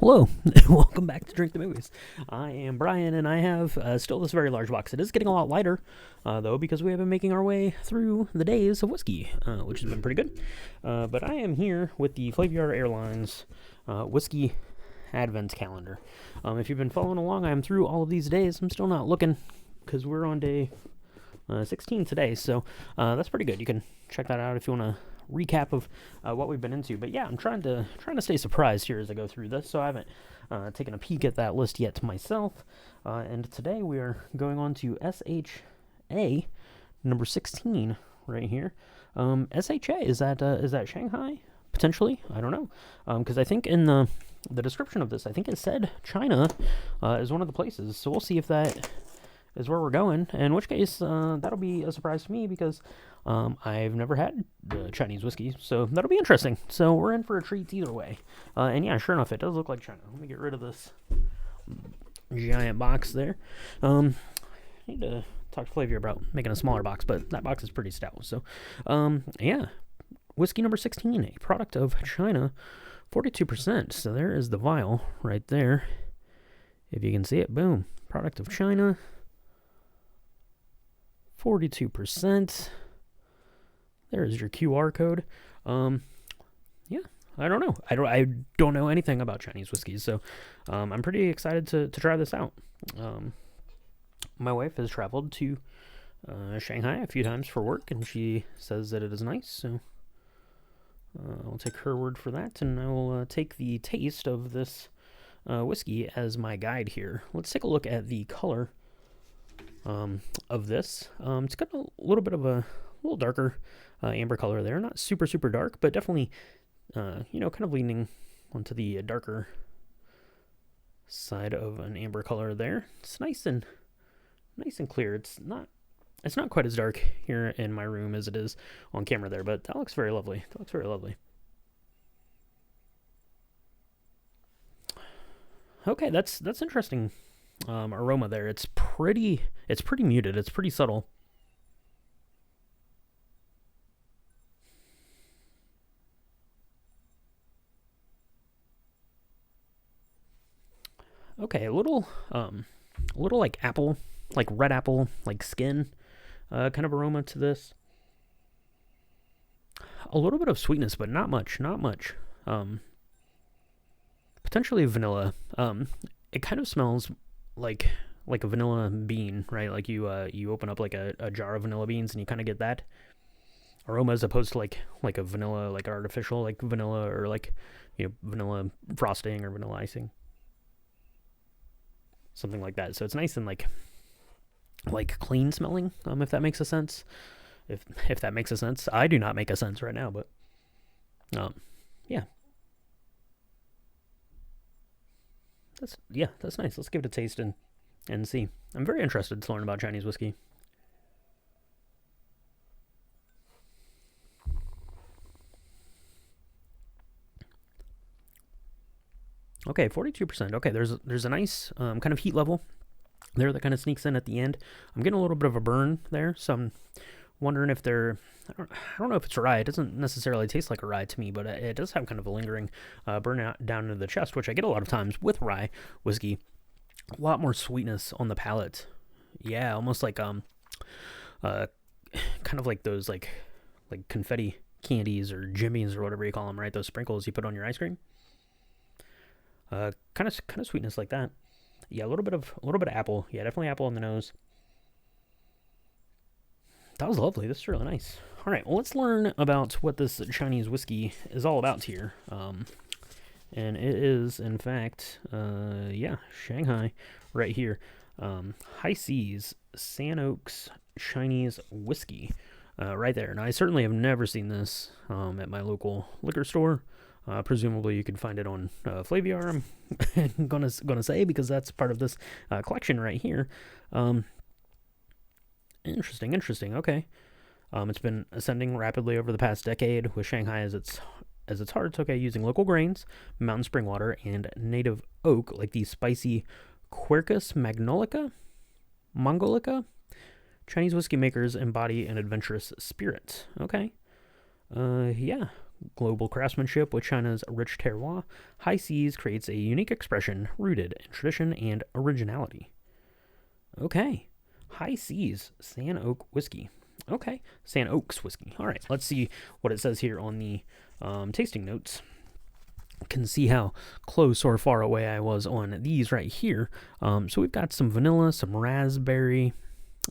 Hello, welcome back to Drink the Movies. I am Brian, and I have still this very large box. It is getting a lot lighter, though, because we have been making our way through the days of whiskey, which has been pretty good. But I am here with the Flaviar Airlines Whiskey Advent Calendar. If you've been following along, I am through all of these days. I'm still not looking, because we're on day 16 today, so that's pretty good. You can check that out if you want to recap of what we've been into. But yeah, I'm trying to stay surprised here as I go through this, so I haven't taken a peek at that list yet myself. And today we are going on to SHA number 16 right here. SHA, is that Shanghai potentially? I don't know, because I think in the description of this, I think it said China is one of the places. So we'll see if that is where we're going, in which case that'll be a surprise to me, because I've never had Chinese whiskey, so that'll be interesting. So we're in for a treat either way. And yeah, sure enough, it does look like China. Let me get rid of this giant box there. I need to talk to Flaviar about making a smaller box, but that box is pretty stout. So yeah, whiskey number 16, a product of China, 42%. So there is the vial right there, if you can see it. Boom, product of China, 42%. There's your QR code. Yeah, I don't know. I don't know anything about Chinese whiskeys, so I'm pretty excited to try this out. My wife has traveled to Shanghai a few times for work, and she says that it is nice, so I'll take her word for that, and I will take the taste of this whiskey as my guide here. Let's take a look at the color of this. It's got a little bit of a little darker amber color there. Not super dark, but definitely kind of leaning onto the darker side of an amber color there. It's nice and clear. It's not quite as dark here in my room as it is on camera there, but that looks very lovely. Okay, that's interesting aroma there. It's pretty muted. It's pretty subtle. Okay, a little like apple, like red apple, like skin, kind of aroma to this. A little bit of sweetness, but not much. Potentially vanilla. It kind of smells like a vanilla bean, right? Like you open up like a jar of vanilla beans, and you kind of get that aroma, as opposed to like a vanilla, like artificial, like vanilla, or like vanilla frosting or vanilla icing, something like that. So it's nice and like clean smelling, if that makes a sense. If that makes a sense. I do not make a sense right now, but yeah. That's nice. Let's give it a taste and see. I'm very interested to learn about Chinese whiskey. Okay, 42%. Okay, there's a nice kind of heat level there that kind of sneaks in at the end. I'm getting a little bit of a burn there, so I'm wondering if I don't know if it's a rye. It doesn't necessarily taste like a rye to me, but it does have kind of a lingering burn out down into the chest, which I get a lot of times with rye whiskey. A lot more sweetness on the palate. Yeah, almost like kind of like those like confetti candies or jimmies or whatever you call them, right? Those sprinkles you put on your ice cream. Kind of sweetness like that. Yeah, a little bit of apple. Yeah, definitely apple on the nose. That was lovely. This is really nice. All right, well, let's learn about what this Chinese whiskey is all about here. And it is, in fact, Shanghai right here. High Seas San Oaks Chinese whiskey right there. Now, I certainly have never seen this at my local liquor store. Presumably, you can find it on Flaviar, I'm gonna say, because that's part of this collection right here. Interesting. Okay. It's been ascending rapidly over the past decade, with Shanghai as its heart. Okay, using local grains, mountain spring water, and native oak, like the spicy Quercus mongolica. Chinese whiskey makers embody an adventurous spirit. Okay. Yeah. global craftsmanship with China's rich terroir, High Seas creates a unique expression rooted in tradition and originality. Okay. High Seas, San Oak Whiskey. Okay, San Oaks Whiskey. All right, let's see what it says here on the tasting notes. Can see how close or far away I was on these right here. So we've got some vanilla, some raspberry.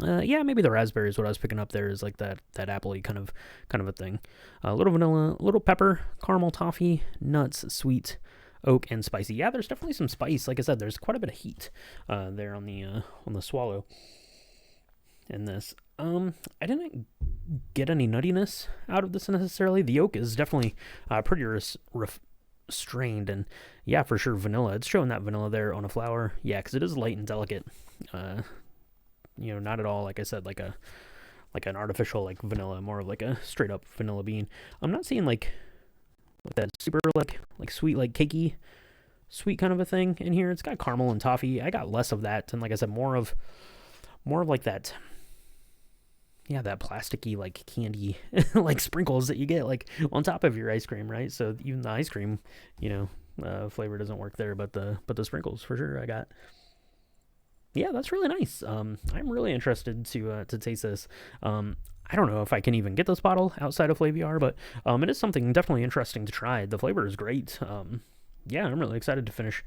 Yeah, maybe the raspberry is what I was picking up there, is like that appley kind of a thing. A little vanilla, a little pepper, caramel, toffee, nuts, sweet, oak, and spicy. Yeah, there's definitely some spice. Like I said, there's quite a bit of heat there on the swallow in this. I didn't get any nuttiness out of this necessarily. The oak is definitely pretty restrained, and yeah, for sure vanilla. It's showing that vanilla there on a flower. Yeah, because it is light and delicate. Not at all, like I said, like an artificial like vanilla, more of like a straight up vanilla bean. I'm not seeing like that super like sweet, like cakey sweet kind of a thing in here. It's got caramel and toffee. I got less of that, and like I said, more of like that. Yeah, that plasticky like candy like sprinkles that you get like on top of your ice cream, right? So even the ice cream, flavor doesn't work there, but the sprinkles for sure I got. Yeah, that's really nice. I'm really interested to taste this. I don't know if I can even get this bottle outside of Flaviar, but it is something definitely interesting to try. The flavor is great. Yeah, I'm really excited to finish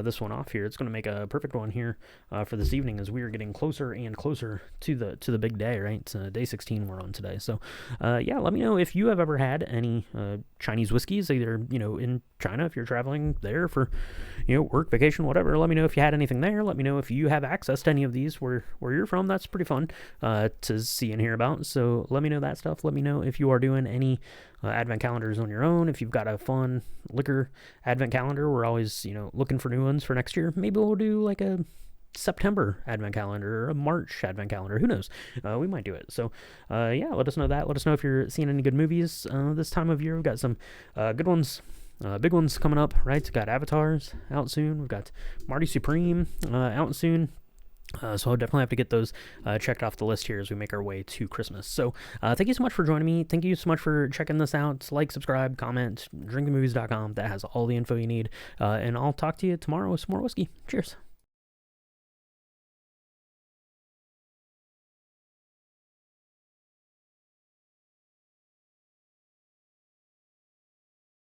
this one off here. It's going to make a perfect one here for this evening, as we are getting closer and closer to the big day, right? Day 16 we're on today. So, yeah, let me know if you have ever had any Chinese whiskeys, either, in China, if you're traveling there for, work, vacation, whatever. Let me know if you had anything there. Let me know if you have access to any of these where you're from. That's pretty fun to see and hear about. So let me know that stuff. Let me know if you are doing any advent calendars on your own. If you've got a fun liquor advent calendar, we're always, looking for new ones for next year. Maybe we'll do like a September advent calendar or a March advent calendar. Who knows? We might do it. So, yeah, let us know that. Let us know if you're seeing any good movies this time of year. We've got some good ones, big ones coming up, right? We've got Avatars out soon. We've got Marty Supreme out soon. So I'll definitely have to get those checked off the list here as we make our way to Christmas. So thank you so much for joining me. Thank you so much for checking this out. Like, subscribe, comment, drinkthemovies.com. That has all the info you need. And I'll talk to you tomorrow with some more whiskey. Cheers.